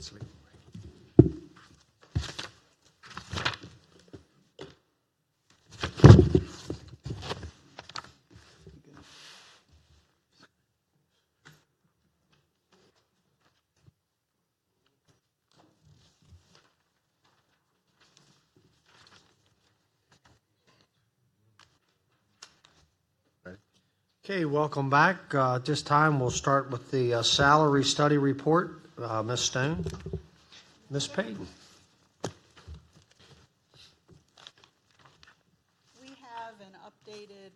Leslie. Okay, welcome back. This time we'll start with the salary study report. Ms. Stone, Ms. Payton. We have an updated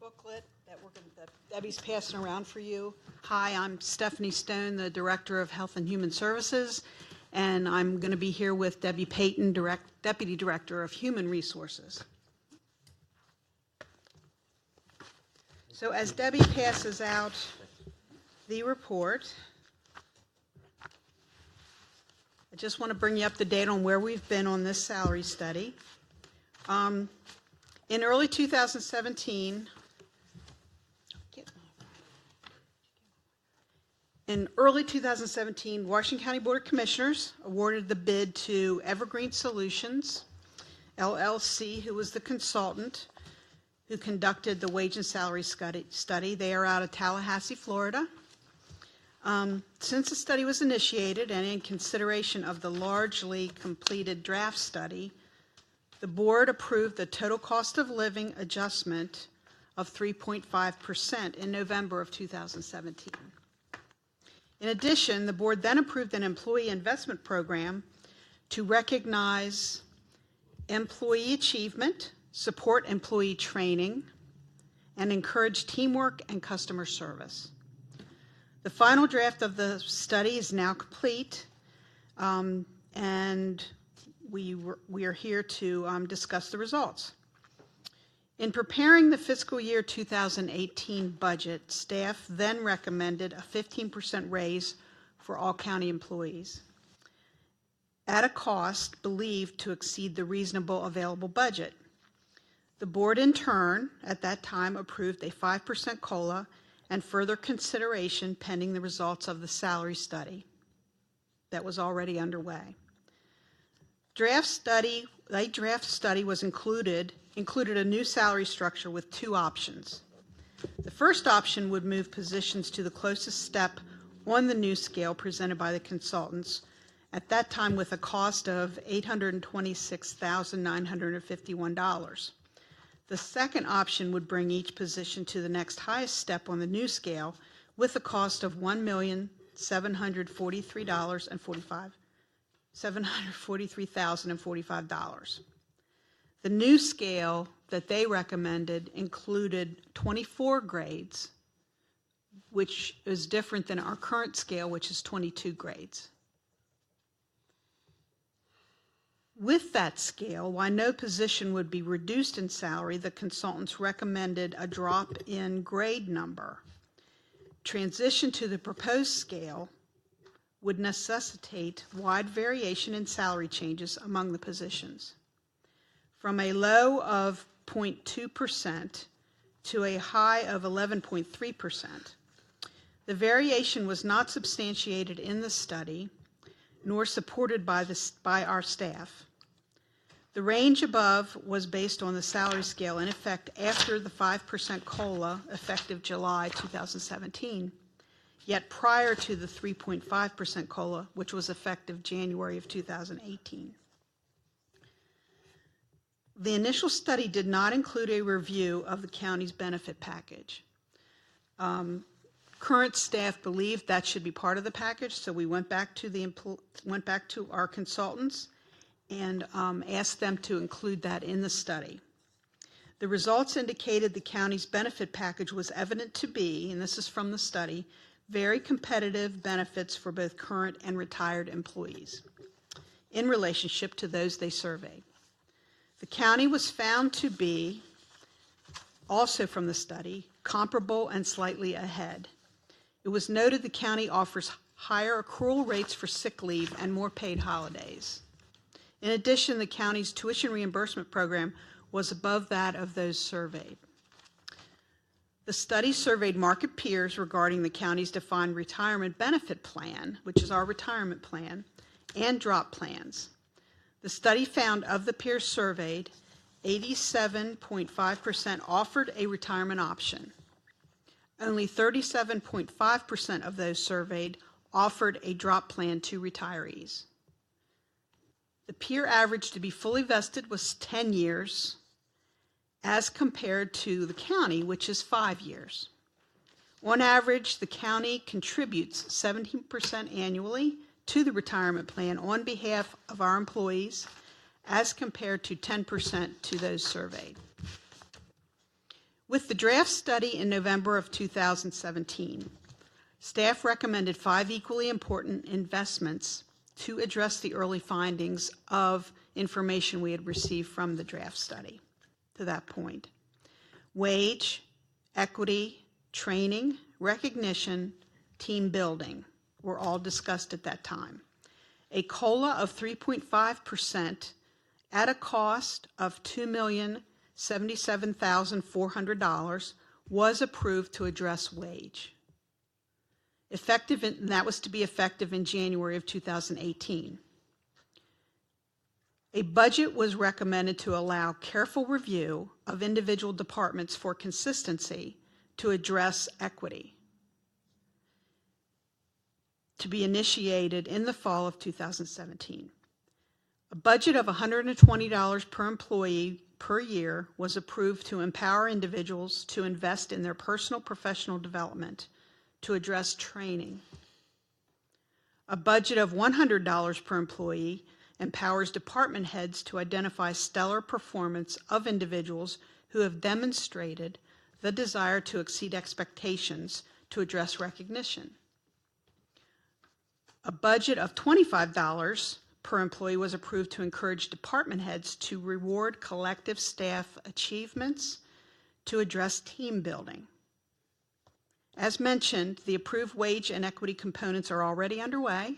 booklet that Debbie's passing around for you. Hi, I'm Stephanie Stone, the Director of Health and Human Services, and I'm going to be here with Debbie Payton, Deputy Director of Human Resources. So as Debbie passes out the report, I just want to bring you up to date on where we've been on this salary study. In early 2017, Washington County Board of Commissioners awarded the bid to Evergreen Solutions, LLC, who was the consultant who conducted the wage and salary study. They are out of Tallahassee, Florida. Since the study was initiated and in consideration of the largely completed draft study, the board approved the total cost of living adjustment of 3.5% in November of 2017. In addition, the board then approved an employee investment program to recognize employee achievement, support employee training, and encourage teamwork and customer service. The final draft of the study is now complete, and we are here to discuss the results. In preparing the fiscal year 2018 budget, staff then recommended a 15% raise for all county employees at a cost believed to exceed the reasonable available budget. The board, in turn, at that time, approved a 5% COLA and further consideration pending the results of the salary study that was already underway. Draft study was included a new salary structure with two options. The first option would move positions to the closest step on the new scale presented by the consultants, at that time with a cost of $826,951. The second option would bring each position to the next highest step on the new scale with a cost of $743,045. The new scale that they recommended included 24 grades, which is different than our current scale, which is 22 grades. With that scale, while no position would be reduced in salary, the consultants recommended a drop in grade number. Transition to the proposed scale would necessitate wide variation in salary changes among the positions, from a low of 0.2% to a high of 11.3%. The variation was not substantiated in the study, nor supported by our staff. The range above was based on the salary scale in effect after the 5% COLA effective July 2017, yet prior to the 3.5% COLA, which was effective January of 2018. The initial study did not include a review of the county's benefit package. Current staff believed that should be part of the package, so we went back to our consultants and asked them to include that in the study. The results indicated the county's benefit package was evident to be, and this is from the study, very competitive benefits for both current and retired employees in relationship to those they surveyed. The county was found to be, also from the study, comparable and slightly ahead. It was noted the county offers higher accrual rates for sick leave and more paid holidays. In addition, the county's tuition reimbursement program was above that of those surveyed. The study surveyed market peers regarding the county's defined retirement benefit plan, which is our retirement plan, and drop plans. The study found of the peers surveyed, 87.5% offered a retirement option. Only 37.5% of those surveyed offered a drop plan to retirees. The peer average to be fully vested was 10 years, as compared to the county, which is 5 years. On average, the county contributes 17% annually to the retirement plan on behalf of our employees, as compared to 10% to those surveyed. With the draft study in November of 2017, staff recommended 5 equally important investments to address the early findings of information we had received from the draft study to that point. Wage, equity, training, recognition, team building were all discussed at that time. A COLA of 3.5% at a cost of $2,077,400 was approved to address wage. That was to be effective in January of 2018. A budget was recommended to allow careful review of individual departments for consistency to address equity, to be initiated in the fall of 2017. A budget of $120 per employee per year was approved to empower individuals to invest in their personal professional development to address training. A budget of $100 per employee empowers department heads to identify stellar performance of individuals who have demonstrated the desire to exceed expectations to address recognition. A budget of $25 per employee was approved to encourage department heads to reward collective staff achievements to address team building. As mentioned, the approved wage and equity components are already underway,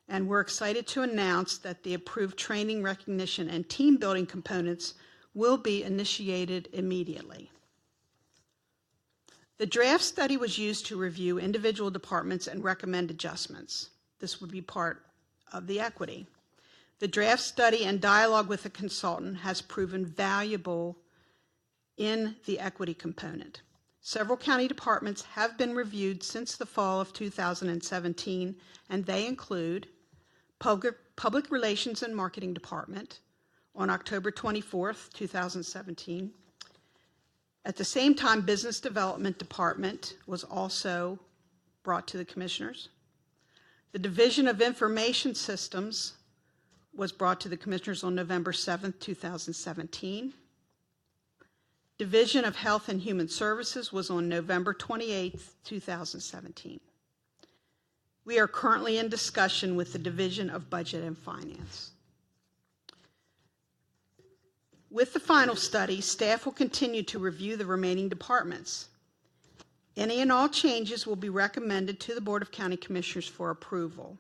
and we're excited to announce that the approved training, recognition, and team building components will be initiated immediately. The draft study was used to review individual departments and recommend adjustments. This would be part of the equity. The draft study and dialogue with the consultant has proven valuable in the equity component. Several county departments have been reviewed since the fall of 2017, and they include Public Relations and Marketing Department on October 24th, 2017. At the same time, Business Development Department was also brought to the commissioners. The Division of Information Systems was brought to the commissioners on November 7th, 2017. Division of Health and Human Services was on November 28th, 2017. We are currently in discussion with the Division of Budget and Finance. With the final study, staff will continue to review the remaining departments. Any and all changes will be recommended to the Board of County Commissioners for approval.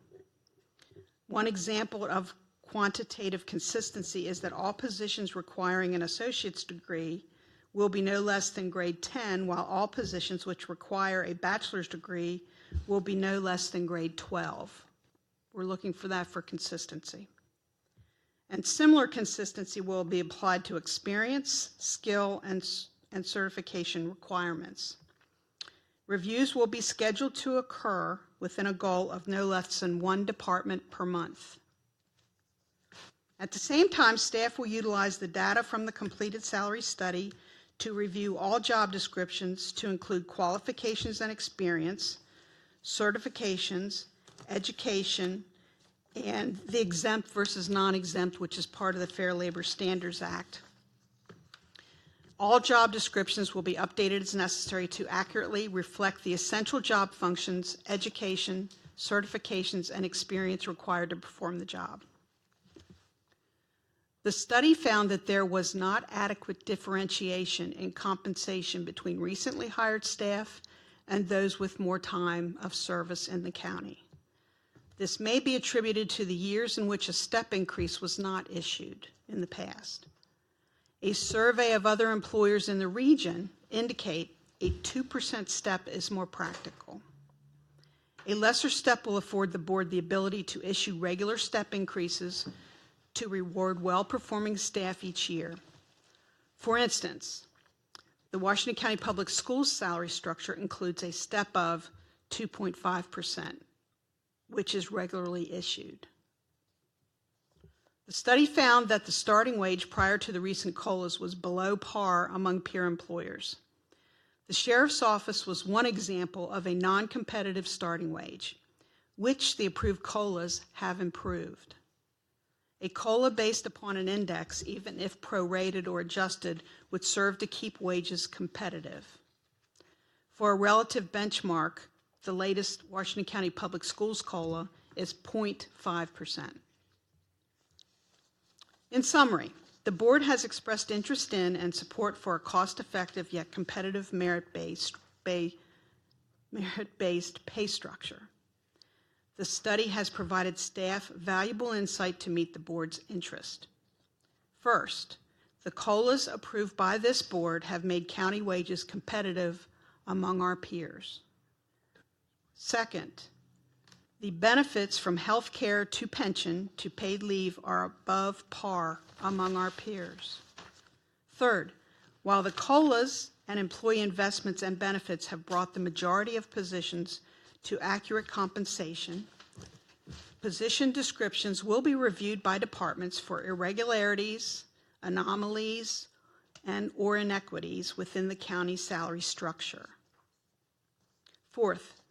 One example of quantitative consistency is that all positions requiring an associate's degree will be no less than grade 10, while all positions which require a bachelor's degree will be no less than grade 12. We're looking for that for consistency. And similar consistency will be applied to experience, skill, and certification requirements. Reviews will be scheduled to occur within a goal of no less than 1 department per month. At the same time, staff will utilize the data from the completed salary study to review all job descriptions to include qualifications and experience, certifications, education, and the exempt versus non-exempt, which is part of the Fair Labor Standards Act. All job descriptions will be updated as necessary to accurately reflect the essential job functions, education, certifications, and experience required to perform the job. The study found that there was not adequate differentiation in compensation between recently hired staff and those with more time of service in the county. This may be attributed to the years in which a step increase was not issued in the past. A survey of other employers in the region indicate a 2% step is more practical. A lesser step will afford the board the ability to issue regular step increases to reward well-performing staff each year. For instance, the Washington County Public Schools salary structure includes a step of 2.5%, which is regularly issued. The study found that the starting wage prior to the recent COLAs was below par among peer employers. The Sheriff's Office was one example of a non-competitive starting wage, which the approved COLAs have improved. A COLA based upon an index, even if prorated or adjusted, would serve to keep wages competitive. For a relative benchmark, the latest Washington County Public Schools COLA is 0.5%. In summary, the board has expressed interest in and support for a cost-effective yet competitive merit-based pay structure. The study has provided staff valuable insight to meet the board's interest. First, the COLAs approved by this board have made county wages competitive among our peers. Second, the benefits from health care to pension to paid leave are above par among our peers. Third, while the COLAs and employee investments and benefits have brought the majority of positions to accurate compensation, position descriptions will be reviewed by departments for irregularities, anomalies, and/or inequities within the county's salary structure. Fourth,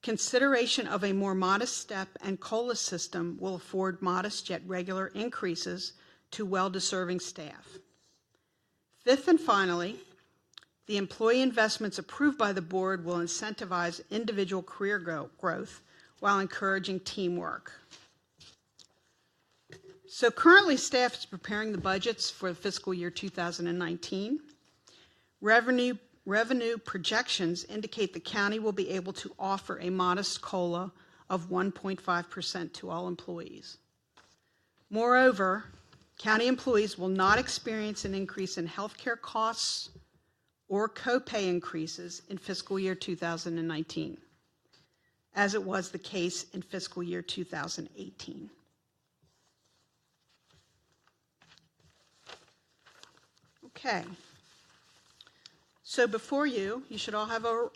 consideration of a more modest step and COLA system will afford modest yet regular increases to well-deserving staff. Fifth and finally, the employee investments approved by the board will incentivize individual career growth while encouraging teamwork. So currently, staff is preparing the budgets for the fiscal year 2019. Revenue projections indicate the county will be able to offer a modest COLA of 1.5% to all employees. Moreover, county employees will not experience an increase in health care costs or co-pay increases in fiscal year 2019, as it was the case in fiscal year 2018. Okay. So before you should all have a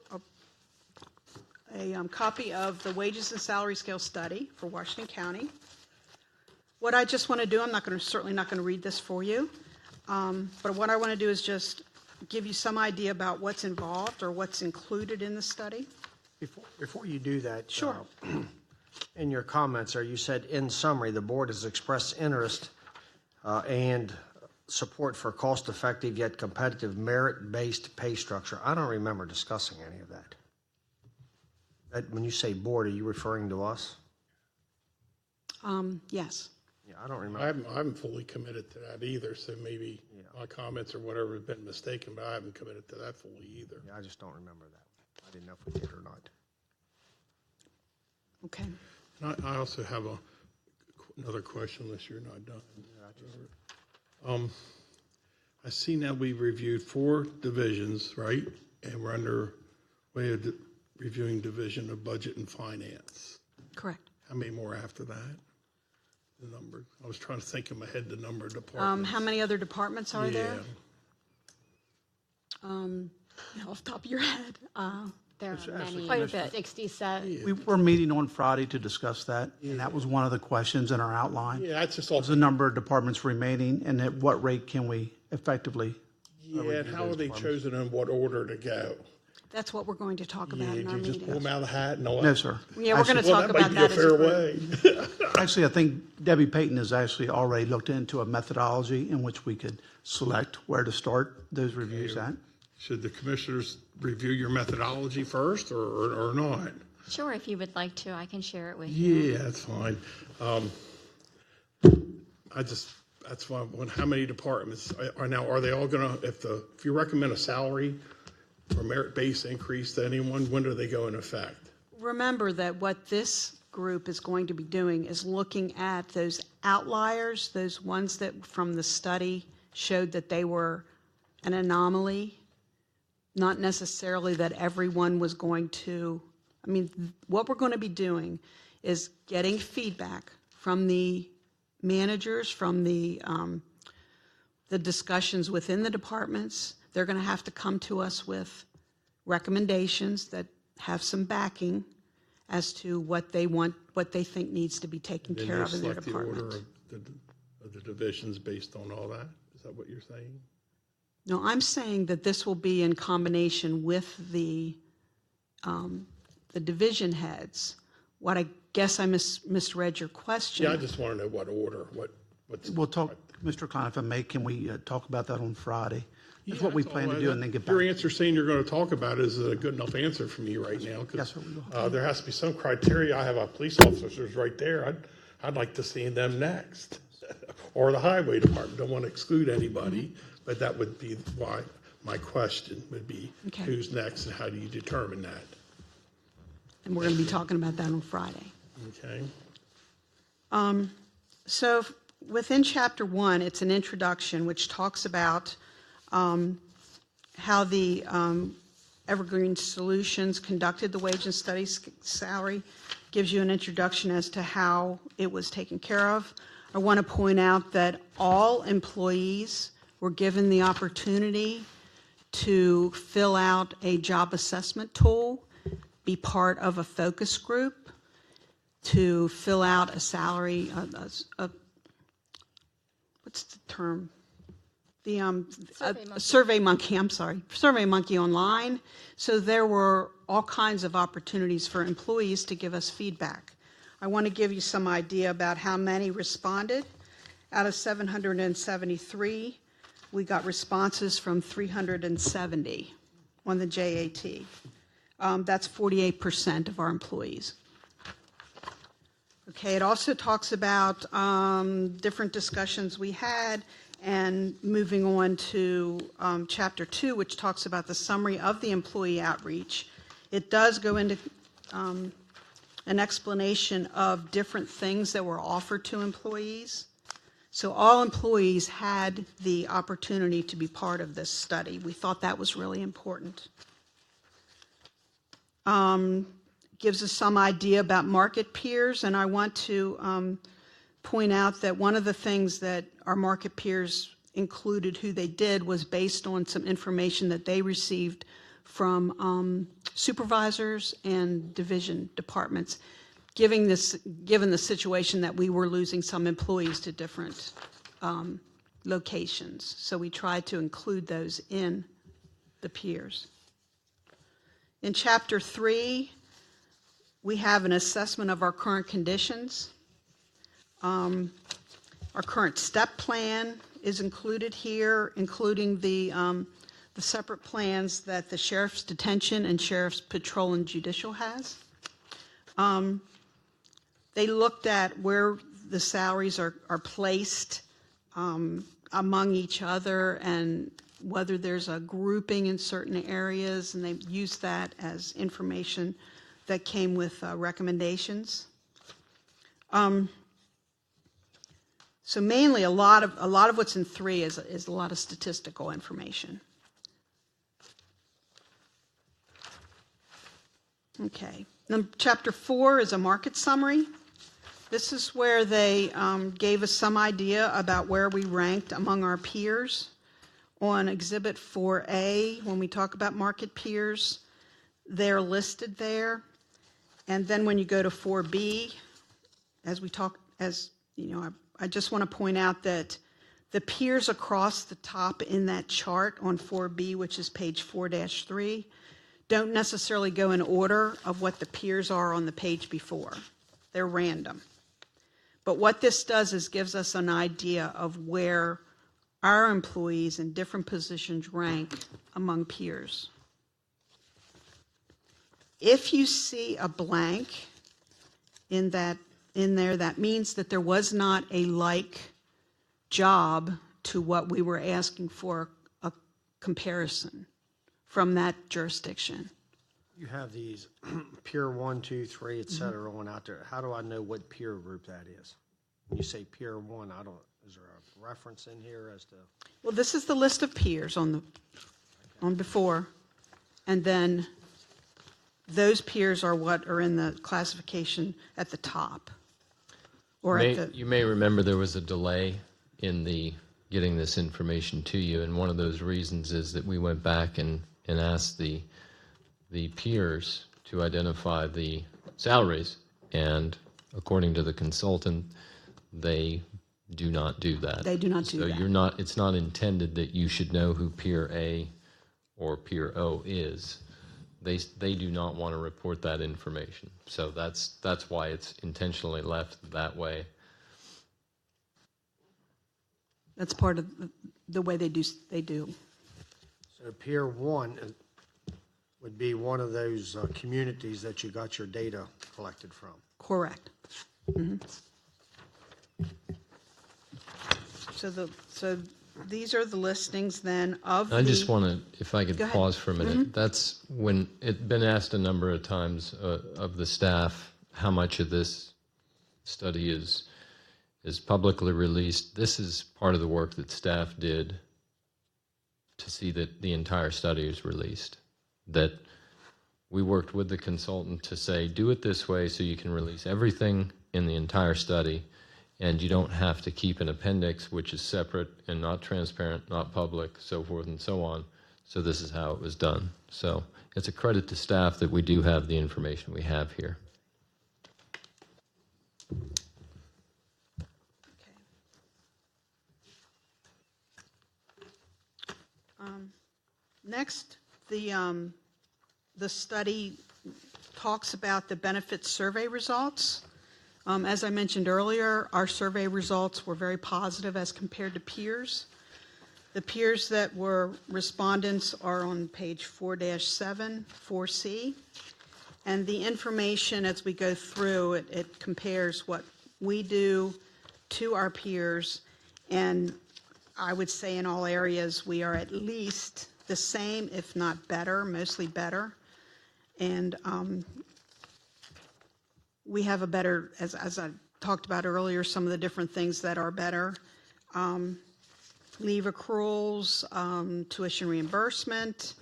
copy of the Wages and Salary Scale Study for Washington County. What I just want to do, certainly not going to read this for you, but what I want to do is just give you some idea about what's involved or what's included in the study. Before you do that, Sure. In your comments there, you said, in summary, the board has expressed interest and support for cost-effective yet competitive merit-based pay structure. I don't remember discussing any of that. When you say board, are you referring to us? Yes. Yeah, I don't remember. I haven't fully committed to that either, so maybe my comments or whatever have been mistaken, but I haven't committed to that fully either. Yeah, I just don't remember that. I didn't know if we did or not. Okay. And I also have another question, unless you're not done. I see now we've reviewed 4 divisions, right? And we're under way of reviewing division of budget and finance. Correct. How many more after that? The number. I was trying to think in my head the number of departments. How many other departments are there? Off the top of your head. There are many, quite a bit. 67. We were meeting on Friday to discuss that, and that was one of the questions in our outline. Yeah, that's just all. There's a number of departments remaining, and at what rate can we effectively? Yeah, and how are they chosen and what order to go? That's what we're going to talk about Yeah, in our you just pull meeting. them out of the hat and all that? No, sir. Yeah, we're going to Well, talk that about might be that a as a fair group. way. Actually, I think Debbie Payton has actually already looked into a methodology in which we could select where to start those reviews at. Should the commissioners review your methodology first or not? Sure, if you would like to, I can share it with you. Yeah, that's fine. That's why, how many departments are they all gonna, if you recommend a salary or merit-based increase to anyone, when do they go in effect? Remember that what this group is going to be doing is looking at those outliers, those ones that from the study showed that they were an anomaly, not necessarily that everyone was going to, I mean, what we're going to be doing is getting feedback from the managers, from the discussions within the departments. They're going to have to come to us with recommendations that have some backing as to what they want, what they think needs to be taken Then care they of in their select the order department. of the divisions based on all that? Is that what you're saying? No, I'm saying that this will be in combination with the division heads. What I guess I misread your question. Yeah, I just want to know what order, what's. We'll talk, Mr. Klein, if I may, can we talk about that on Friday? That's Yeah, what we that's plan all to I- do and then get Your back. answer saying you're going to talk about it is a good enough answer for me right now. 'Cause, Yes, sir, we will. there has to be some criteria. I have police officers right there. I'd like to see them next. Or the highway department. Don't want to exclude anybody, but that would be why my question would be, Okay. who's next and how do you determine that? And we're going to be talking about that on Friday. Okay? So within Chapter 1, it's an introduction which talks about how the Evergreen Solutions conducted the wage and study salary, gives you an introduction as to how it was taken care of. I want to point out that all employees were given the opportunity to fill out a job assessment tool, be part of a focus group, to fill out a salary, what's the term? The Survey Monkey, I'm sorry, Survey Monkey online. So there were all kinds of opportunities for employees to give us feedback. I want to give you some idea about how many responded. Out of 773, we got responses from 370 on the JAT. That's 48% of our employees. Okay, it also talks about different discussions we had, and moving on to Chapter 2, which talks about the summary of the employee outreach. It does go into an explanation of different things that were offered to employees. So all employees had the opportunity to be part of this study. We thought that was really important. Gives us some idea about market peers, and I want to point out that one of the things that our market peers included who they did was based on some information that they received from supervisors and division departments, given the situation that we were losing some employees to different locations. So we tried to include those in the peers. In Chapter 3, we have an assessment of our current conditions. Our current step plan is included here, including the separate plans that the Sheriff's Detention and Sheriff's Patrol and Judicial has. They looked at where the salaries are placed among each other and whether there's a grouping in certain areas, and they used that as information that came with recommendations. So mainly a lot of what's in 3 is a lot of statistical information. Okay. Then Chapter 4 is a market summary. This is where they gave us some idea about where we ranked among our peers. On Exhibit 4A, when we talk about market peers, they're listed there. And then when you go to 4B, I just want to point out that the peers across the top in that chart on 4B, which is page 4-3, don't necessarily go in order of what the peers are on the page before. They're random. But what this does is gives us an idea of where our employees in different positions rank among peers. If you see a blank in there, that means that there was not a like job to what we were asking for a comparison from that jurisdiction. You have these peer 1, 2, 3, et cetera, on out there. How do I know what peer group that is? When you say peer 1, is there a reference in here as to? Well, this is the list of peers on before. And then those peers are what are in the classification at the top. Or at the, You may remember there was a delay in the getting this information to you, and one of those reasons is that we went back and asked the peers to identify the salaries, and according to the consultant, they do not do that. They do not do so that. It's not intended that you should know who peer A or peer O is. They do not want to report that information. So that's why it's intentionally left that way. that's part of the way they do. So Pier 1 would be one of those communities that you got your data collected from. Correct. So these are the listings then of I just want to, if I could Go ahead. pause for a minute. That's when it's been asked a number of times of the staff how much of this study is publicly released. This is part of the work that staff did to see that the entire study is released. That we worked with the consultant to say, do it this way so you can release everything in the entire study, and you don't have to keep an appendix which is separate and not transparent, not public, so forth and so on. So this is how it was done. So it's a credit to staff that we do have the information we have here. Next, the study talks about the benefits survey results. As I mentioned earlier, our survey results were very positive as compared to peers. The peers that were respondents are on page 4-7, 4C. And the information as we go through, it compares what we do to our peers. And I would say in all areas, we are at least the same, if not better, mostly better. And we have a better, as I talked about earlier, some of the different things that are better. Leave accruals, tuition reimbursement,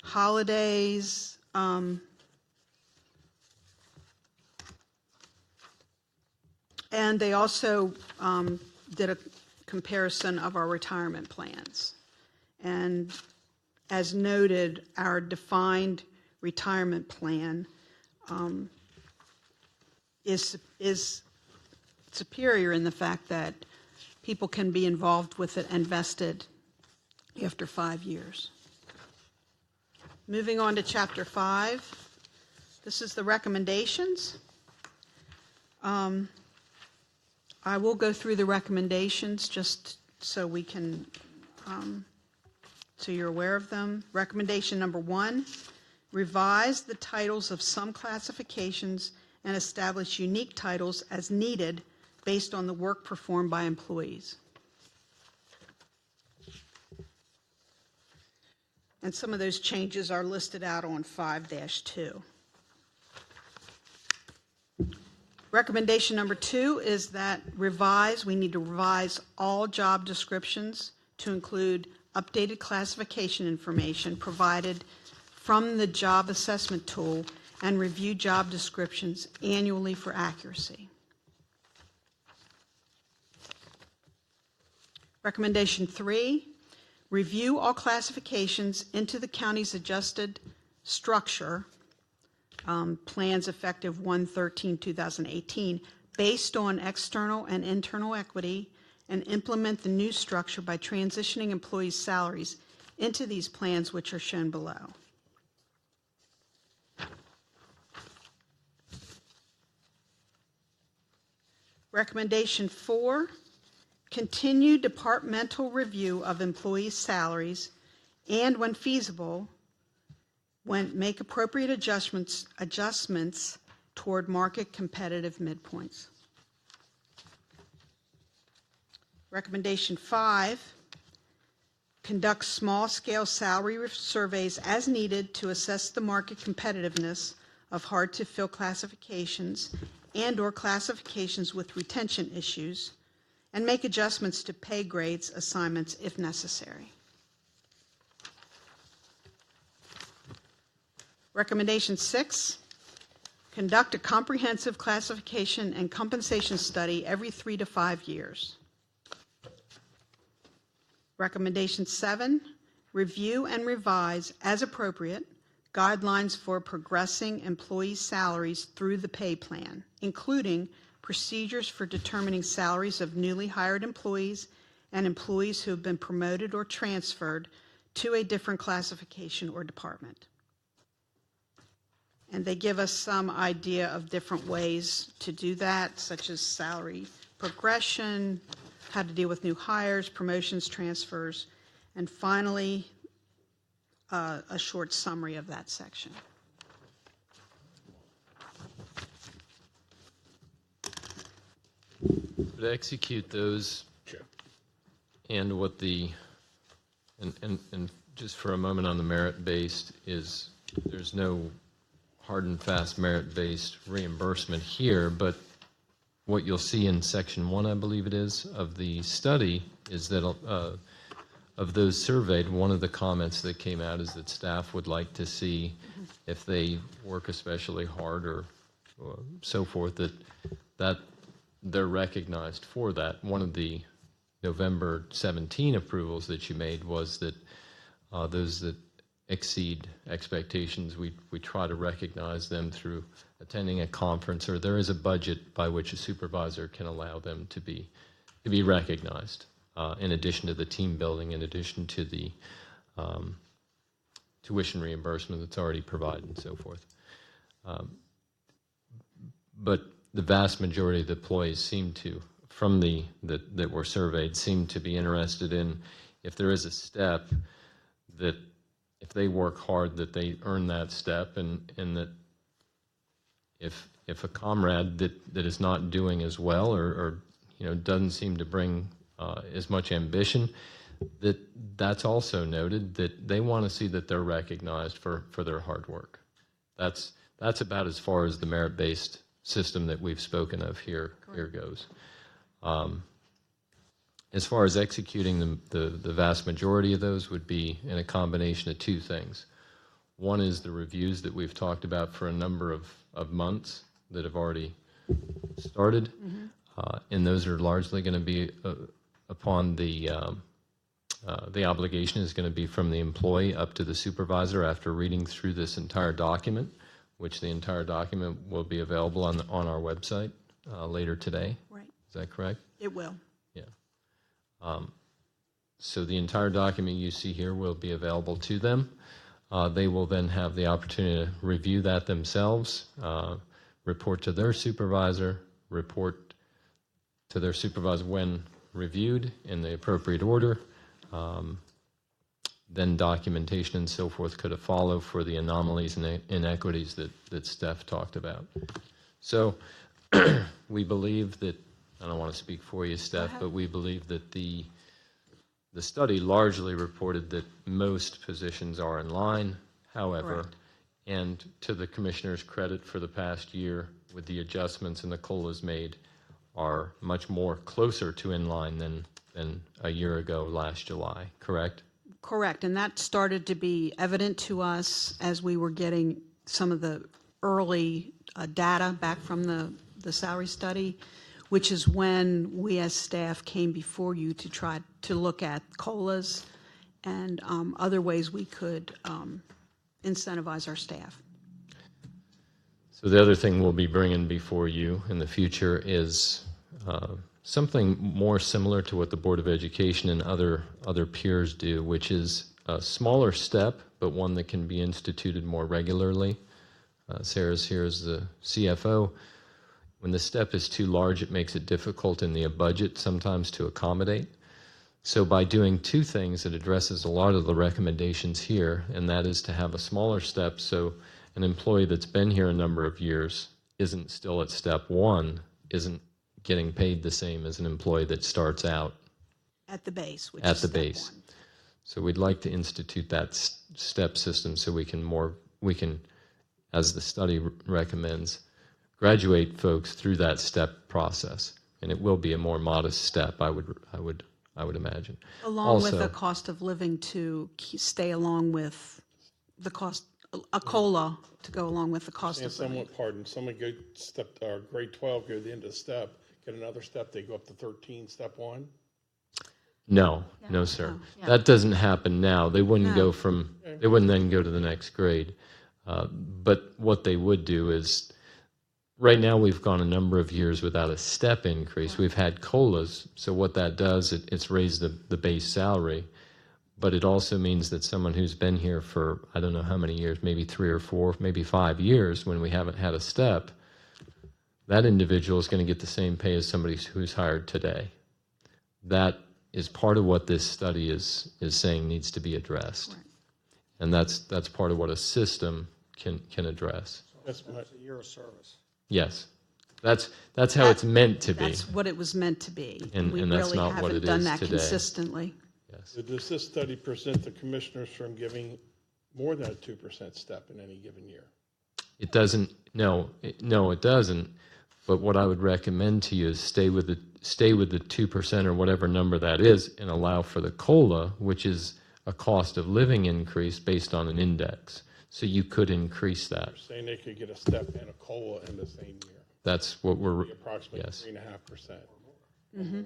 holidays, and they also did a comparison of our retirement plans. And as noted, our defined retirement plan is superior in the fact that people can be involved with it and vested after 5 years. Moving on to Chapter 5. This is the recommendations. I will go through the recommendations just so we can, so you're aware of them. Recommendation number 1, revise the titles of some classifications and establish unique titles as needed based on the work performed by employees. And some of those changes are listed out on 5-2. Recommendation number 2 is that we need to revise all job descriptions to include updated classification information provided from the job assessment tool and review job descriptions annually for accuracy. Recommendation 3, review all classifications into the county's adjusted structure, plans effective 1/13/2018, based on external and internal equity, and implement the new structure by transitioning employees' salaries into these plans, which are shown below. Recommendation 4, continue departmental review of employees' salaries, and when feasible, make appropriate adjustments toward market competitive midpoints. Recommendation 5, conduct small-scale salary surveys as needed to assess the market competitiveness of hard-to-fill classifications and/or classifications with retention issues, and make adjustments to pay grades assignments if necessary. Recommendation 6, conduct a comprehensive classification and compensation study every 3 to 5 years. Recommendation 7, review and revise as appropriate guidelines for progressing employee salaries through the pay plan, including procedures for determining salaries of newly hired employees and employees who have been promoted or transferred to a different classification or department. And they give us some idea of different ways to do that, such as salary progression, how to deal with new hires, promotions, transfers, and finally, a short summary of that section. To execute those Sure. and what the, and just for a moment on the merit-based is, there's no hard and fast merit-based reimbursement here, but what you'll see in section 1, I believe it is, of the study is that of those surveyed, one of the comments that came out is that staff would like to see if they work especially hard or so forth, that they're recognized for that. One of the November 17 approvals that you made was that those that exceed expectations, we try to recognize them through attending a conference, or there is a budget by which a supervisor can allow them to be recognized, in addition to the team building, in addition to the tuition reimbursement that's already provided and so forth. But the vast majority of the employees seem to, from that were surveyed, seem to be interested in, if there is a step, that if they work hard, that they earn that step, and that if a comrade that is not doing as well, or doesn't seem to bring as much ambition, that's also noted, that they want to see that they're recognized for their hard work. That's about as far as the merit-based system that we've spoken of here goes. As far as executing the vast majority of those would be in a combination of two things. One is the reviews that we've talked about for a number of months that have already started, and those are largely going to be upon the obligation is going to be from the employee up to the supervisor after reading through this entire document, which the entire document will be available on our website later today. Right. Is that correct? It will. Yeah. So the entire document you see here will be available to them. They will then have the opportunity to review that themselves, report to their supervisor, report to their supervisor when reviewed in the appropriate order. Then documentation and so forth could follow for the anomalies and inequities that Steph talked about. So we believe that, I don't want to speak for you, Steph, but we believe that the study largely reported that most positions are in line. However, Correct. and to the commissioner's credit, for the past year, with the adjustments and the COLAs made, are much more closer to in line than a year ago last July, correct? Correct, and that started to be evident to us as we were getting some of the early data back from the salary study, which is when we as staff came before you to try to look at COLAs and other ways we could incentivize our staff. So the other thing we'll be bringing before you in the future is something more similar to what the Board of Education and other peers do, which is a smaller step, but one that can be instituted more regularly. Sarah's here as the CFO. When the step is too large, it makes it difficult in the budget sometimes to accommodate. So by doing two things, it addresses a lot of the recommendations here, and that is to have a smaller step so an employee that's been here a number of years isn't still at step one, isn't getting paid the same as an employee that starts out At the base, which at is the step base. one. So we'd like to institute that step system so we can, as the study recommends, graduate folks through that step process, and it will be a more modest step, I would imagine. Along with Also- the cost of living to stay along with the cost a COLA to go along with the cost And of living. someone go grade 12, go to the end of the step, get another step, they go up to 13, step 1? No, no, sir. That doesn't happen now. They wouldn't go from, they wouldn't then go to the next grade. But what they would do is, right now we've gone a number of years without a step increase. We've had COLAs, so what that does, it's raised the base salary, but it also means that someone who's been here for, I don't know how many years, maybe 3 or 4, maybe 5 years, when we haven't had a step, that individual is going to get the same pay as somebody who's hired today. That is part of what this study is saying needs to be addressed. Right. And that's part of what a system can address. That's a year of service. Yes. That's how it's meant to be. That's what it was meant to be. And we that's really not what haven't it done is that today. consistently. Yes. Does this study present the commissioners from giving more than a 2% step in any given year? It doesn't. No, it doesn't. But what I would recommend to you is stay with the 2% or whatever number that is, and allow for the COLA, which is a cost of living increase based on an index. So you could increase that. You're saying they could get a step and a COLA in the same year, That's what we're. approximately Yes. 3.5%.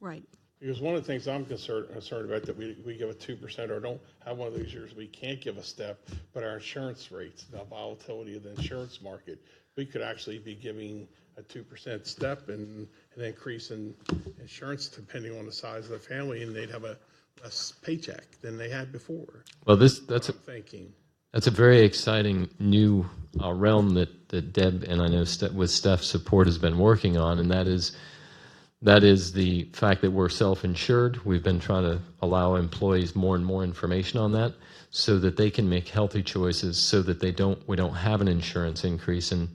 Right. Because one of the things I'm concerned about, that we give a 2% or don't have one of those years we can't give a step, but our insurance rates, the volatility of the insurance market, we could actually be giving a 2% step and an increase in insurance depending on the size of the family, and they'd have a less paycheck than they had before. Well, that's I'm thinking. That's a very exciting new realm that Deb, and I know with Steph's support, has been working on, and that is the fact that we're self-insured. We've been trying to allow employees more and more information on that so that they can make healthy choices, so that we don't have an insurance increase. And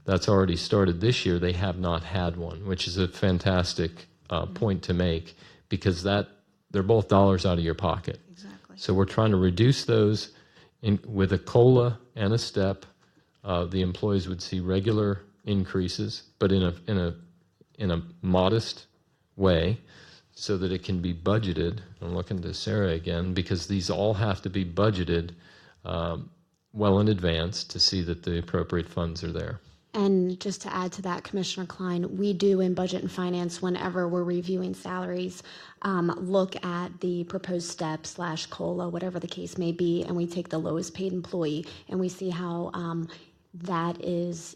that's already started this year. They have not had one, which is a fantastic point to make, because they're both dollars out of your pocket. Exactly. So we're trying to reduce those. With a COLA and a step, the employees would see regular increases, but in a modest way, so that it can be budgeted. I'm looking to Sarah again, because these all have to be budgeted well in advance to see that the appropriate funds are there. And just to add to that, Commissioner Klein, we do in Budget and Finance, whenever we're reviewing salaries, look at the proposed step / COLA, whatever the case may be, and we take the lowest paid employee, and we see how that is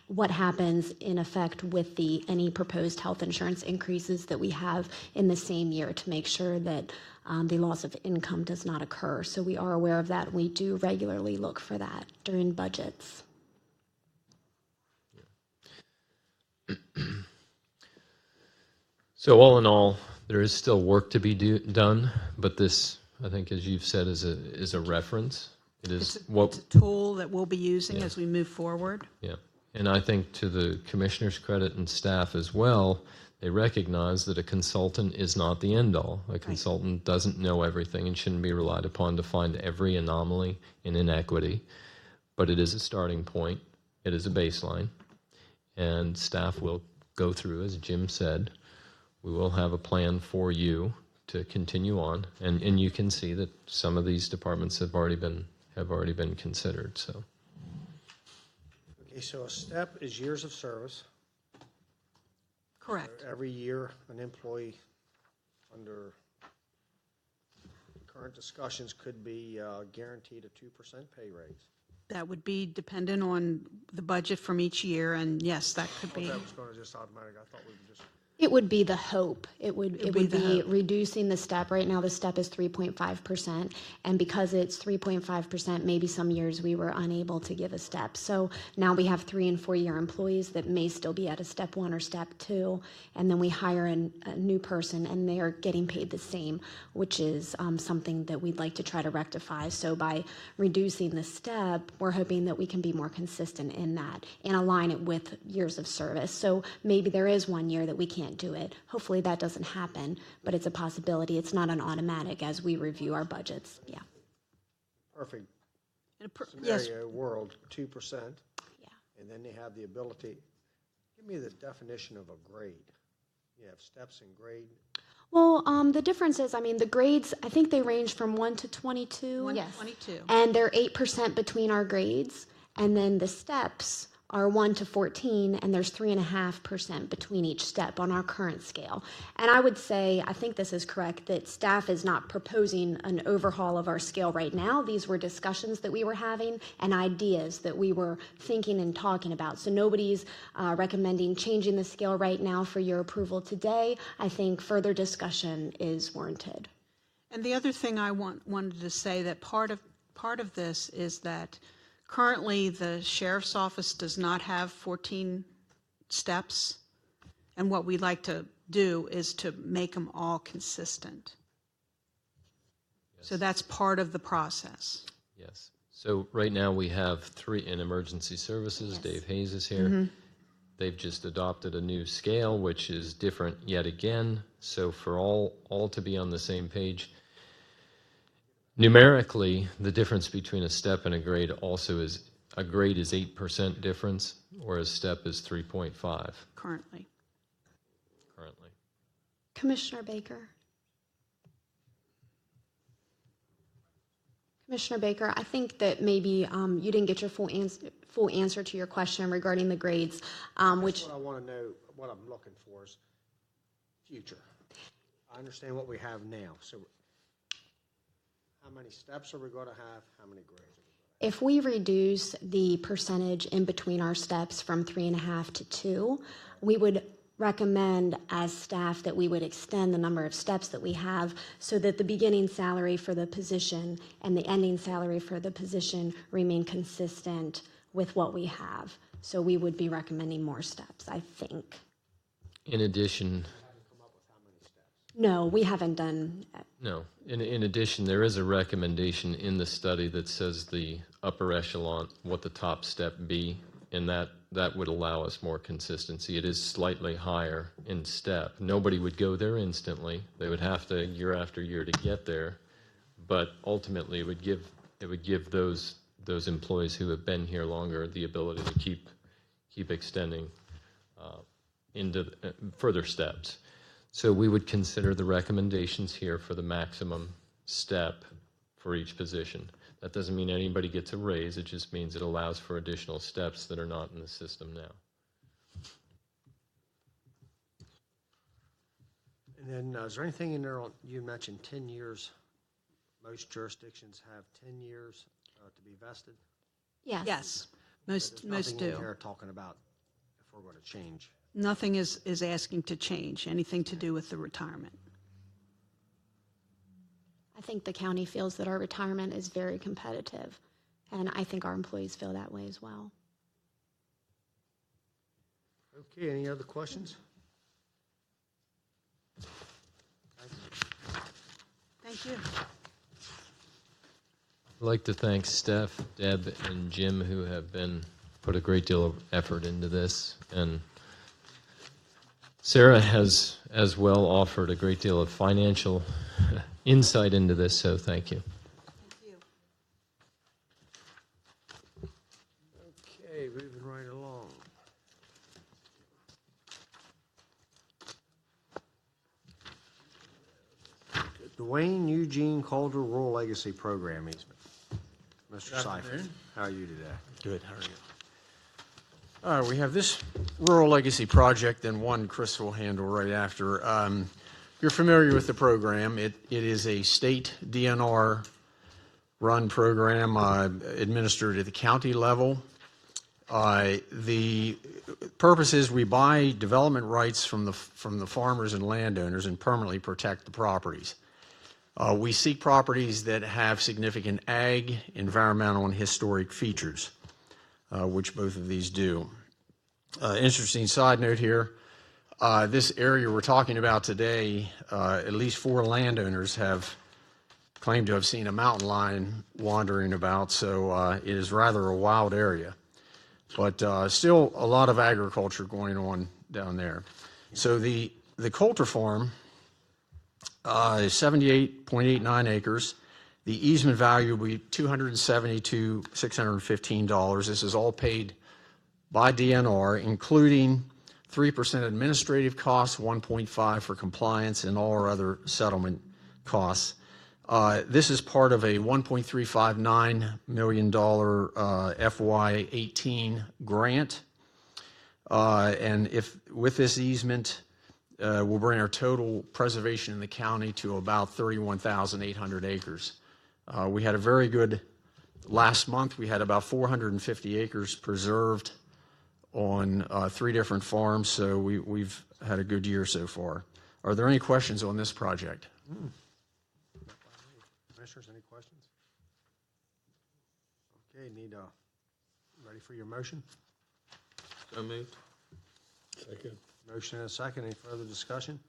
what happens in effect with any proposed health insurance increases that we have in the same year, to make sure that the loss of income does not occur. So we are aware of that. We do regularly look for that during budgets. So all in all, there is still work to be done, but this, I think, as you've said, is a reference. It's a tool that we'll be using as we move forward. Yeah. And I think, to the commissioner's credit and staff as well, they recognize that a consultant is not the end all. A consultant doesn't know everything and shouldn't be relied upon to find every anomaly and inequity, but it is a starting point. It is a baseline, and staff will go through, as Jim said. We will have a plan for you to continue on, and you can see that some of these departments have already been considered. So. Okay, so a step is years of service. Correct. Every year, an employee under current discussions could be guaranteed a 2% pay raise. That would be dependent on the budget from each year, and yes, that could be. That was going to just automatic. I thought we would just. It would be the hope. It would be the be hope. reducing the step. Right now, the step is 3.5%, and because it's 3.5%, maybe some years we were unable to give a step. So now we have 3 and 4 year employees that may still be at a step 1 or step 2, and then we hire a new person, and they are getting paid the same, which is something that we'd like to try to rectify. So by reducing the step, we're hoping that we can be more consistent in that and align it with years of service. So maybe there is 1 year that we can't do it. Hopefully that doesn't happen, but it's a possibility. It's not an automatic as we review our budgets. Yeah. Perfect Yes, scenario world, 2%. Yeah. And then they have the ability. Give me the definition of a grade. You have steps and grade. Well, the difference is, I mean, the grades, I think they range from 1 to 22. 1 to Yes. 22. And they're 8% between our grades. And then the steps are 1 to 14, and there's 3.5% between each step on our current scale. And I would say, I think this is correct, that staff is not proposing an overhaul of our scale right now. These were discussions that we were having and ideas that we were thinking and talking about. So nobody's recommending changing the scale right now for your approval today. I think further discussion is warranted. And the other thing I wanted to say, that part of this is that currently the sheriff's office does not have 14 steps, and what we'd like to do is to make them all consistent. Yes. So that's part of the process. Yes. So right now we have 3 in emergency services. Yes. Dave Hayes is here. They've just adopted a new scale, which is different yet again. So for all to be on the same page, numerically, the difference between a step and a grade also is, a grade is 8% difference, whereas step is 3.5 Currently. currently. Commissioner Baker. Commissioner Baker, I think that maybe you didn't get your full answer to your question regarding the grades, which What I want to know, what I'm looking for is future. I understand what we have now, so how many steps are we going to have? How many grades? if we reduce the percentage in between our steps from 3.5 to 2, we would recommend as staff that we would extend the number of steps that we have so that the beginning salary for the position and the ending salary for the position remain consistent with what we have. So we would be recommending more steps, I think. In addition, No, we haven't done. no. In addition, there is a recommendation in the study that says the upper echelon, what the top step be, and that would allow us more consistency. It is slightly higher in step. Nobody would go there instantly. They would have to year after year to get there, but ultimately it would give those employees who have been here longer the ability to keep extending into further steps. So we would consider the recommendations here for the maximum step for each position. That doesn't mean anybody gets a raise. It just means it allows for additional steps that are not in the system now. And then is there anything in there, you mentioned 10 years, most jurisdictions have 10 years to be vested? Yes. Yes, There's most nothing in do. here talking about if we're going to change. Nothing is asking to change, anything to do with the retirement. I think the county feels that our retirement is very competitive, and I think our employees feel that way as well. Okay, any other questions? Thank you. I'd like to thank Steph, Deb, and Jim, who have put a great deal of effort into this, and Sarah has as well offered a great deal of financial insight into this, so thank you. Thank you. Okay, moving right along. Dwayne Eugene Calder Rural Legacy Program Easement. Mr. Seifert, how are you today? Good, how are you? We have this rural legacy project and one Chris will handle right after. You're familiar with the program. It is a state DNR run program administered at the county level. The purpose is we buy development rights from the farmers and landowners and permanently protect the properties. We seek properties that have significant ag, environmental, and historic features, which both of these do. Interesting side note here, this area we're talking about today, at least 4 landowners have claimed to have seen a mountain lion wandering about, so it is rather a wild area. But still a lot of agriculture going on down there. So the Coulter farm is 78.89 acres. The easement value will be $272,615. This is all paid by DNR, including 3% administrative costs, 1.5% for compliance, and all our other settlement costs. This is part of a $1.359 million FY18 grant. And if with this easement, we'll bring our total preservation in the county to about 31,800 acres. We had a very good last month. We had about 450 acres preserved on 3 different farms, so we've had a good year so far. Are there any questions on this project? Commissioners, any questions? Okay, ready for your motion? So moved. Second. Motion and a second. Any further discussion?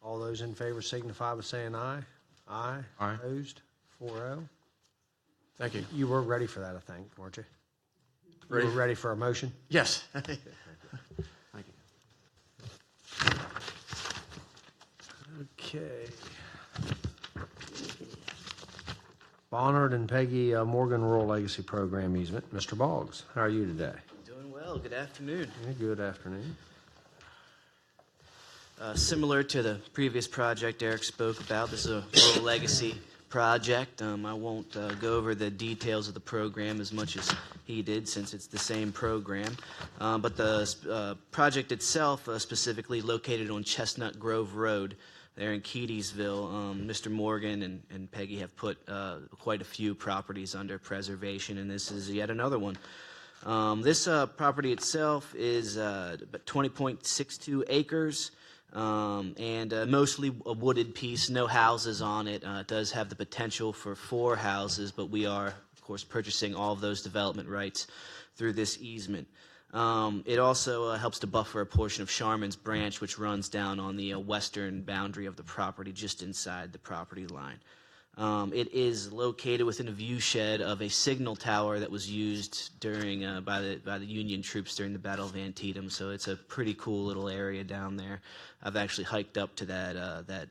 All those in favor signify by saying aye. Aye. Aye. Opposed? 4-0. Thank you. You were ready for that, I think, weren't you? Ready? You were ready for a motion? Yes. Thank you. Okay. Bonnet and Peggy Morgan Rural Legacy Program easement. Mr. Boggs, how are you today? Doing well. Good afternoon. Yeah, good afternoon. Similar to the previous project Eric spoke about, this is a rural legacy project. I won't go over the details of the program as much as he did, since it's the same program. But the project itself, specifically located on Chestnut Grove Road, there in Keedysville. Mr. Morgan and Peggy have put quite a few properties under preservation, and this is yet another one. This property itself is about 20.62 acres. And mostly a wooded piece, no houses on it. It does have the potential for 4 houses, but we are, of course, purchasing all of those development rights through this easement. It also helps to buffer a portion of Sharman's Branch, which runs down on the western boundary of the property, just inside the property line. It is located within a view shed of a signal tower that was used during by the Union troops during the Battle of Antietam. So it's a pretty cool little area down there. I've actually hiked up to that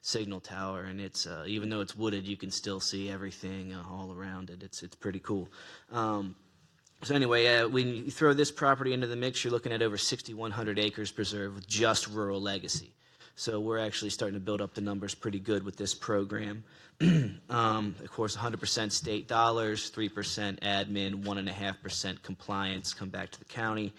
signal tower, and it's even though it's wooded, you can still see everything all around it. It's pretty cool. So anyway, when you throw this property into the mix, you're looking at over 6,100 acres preserved with just rural legacy. So we're actually starting to build up the numbers pretty good with this program. Of course, 100% state dollars, 3% admin, 1.5% compliance come back to the county.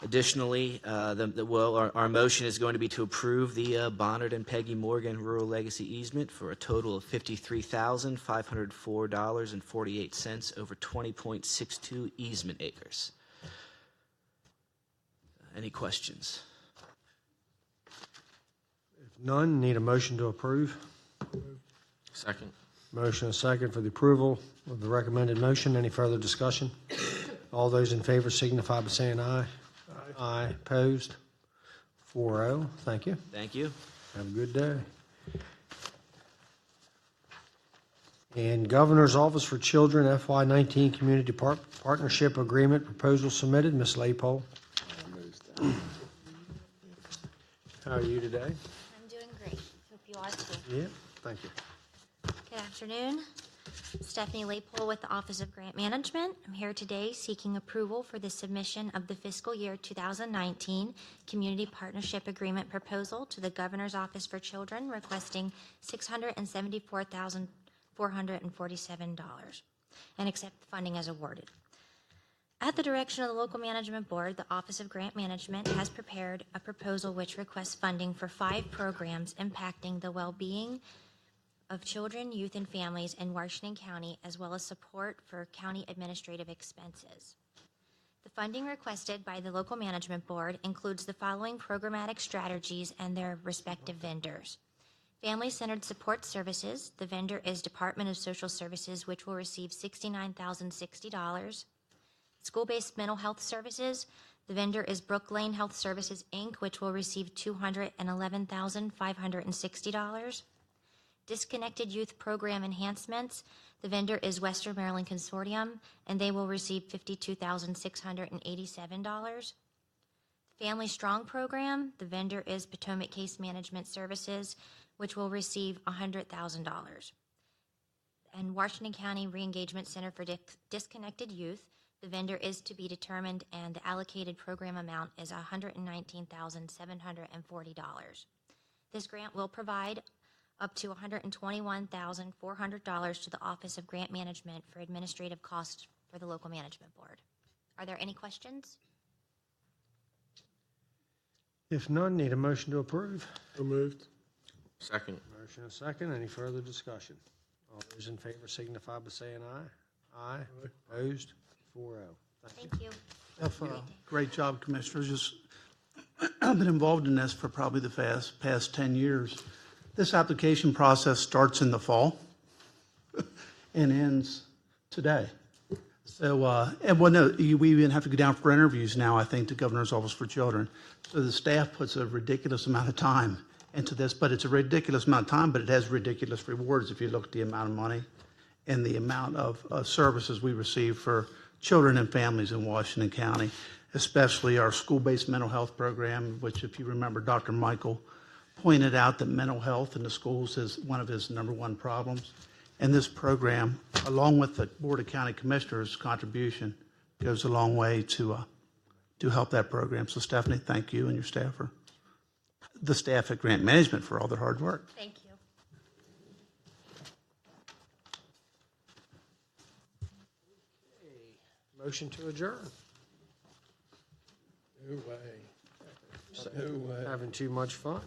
Additionally, our motion is going to be to approve the Bonnet and Peggy Morgan Rural Legacy Easement for a total of $53,504.48 over 20.62 easement acres. Any questions? If none, need a motion to approve. Second. Motion and a second for the approval of the recommended motion. Any further discussion? All those in favor signify by saying aye. Aye. Opposed? 4-0. Thank you. Thank you. Have a good day. And Governor's Office for Children FY19 Community Partnership Agreement proposal submitted. Ms. Laypole. How are you today? I'm doing great. Hope you are too. Yeah, thank you. Good afternoon. Stephanie Laypole with the Office of Grant Management. I'm here today seeking approval for the submission of the fiscal year 2019 Community Partnership Agreement proposal to the Governor's Office for Children, requesting $674,447 and accept the funding as awarded. At the direction of the local management board, the Office of Grant Management has prepared a proposal which requests funding for 5 programs impacting the well-being of children, youth, and families in Washington County, as well as support for county administrative expenses. The funding requested by the local management board includes the following programmatic strategies and their respective vendors. Family-centered support services, the vendor is Department of Social Services, which will receive $69,060. School-based mental health services, the vendor is Brook Lane Health Services, Inc., which will receive $211,560. Disconnected Youth Program Enhancements, the vendor is Western Maryland Consortium, and they will receive $52,687. Family Strong Program, the vendor is Potomac Case Management Services, which will receive $100,000. And Washington County Reengagement Center for Disconnected Youth, The vendor is to be determined, and the allocated program amount is $119,740. This grant will provide up to $121,400 to the Office of Grant Management for administrative costs for the Local Management Board. Are there any questions? If none, need a motion to approve. So moved. Second. Motion and second. Any further discussion? All those in favor signify by saying aye. Aye. Opposed? 4-0. Thank you. Thank you. Great job, Commissioners. Just, I've been involved in this for probably the past 10 years. This application process starts in the fall and ends today. So, we even have to go down for interviews now, I think, to Governor's Office for Children. So the staff puts a ridiculous amount of time into this, but it's a ridiculous amount of time, but it has ridiculous rewards if you look at the amount of money and the amount of services we receive for children and families in Washington County, especially our school-based mental health program, which, if you remember, Dr. Michael pointed out that mental health in the schools is one of his #1 problems. And this program, along with the Board of County Commissioners' contribution, goes a long way to help that program. So, Stephanie, thank you and your staff, the staff at Grant Management, for all their hard work. Thank you. Motion to adjourn. No way. No way. Having too much fun.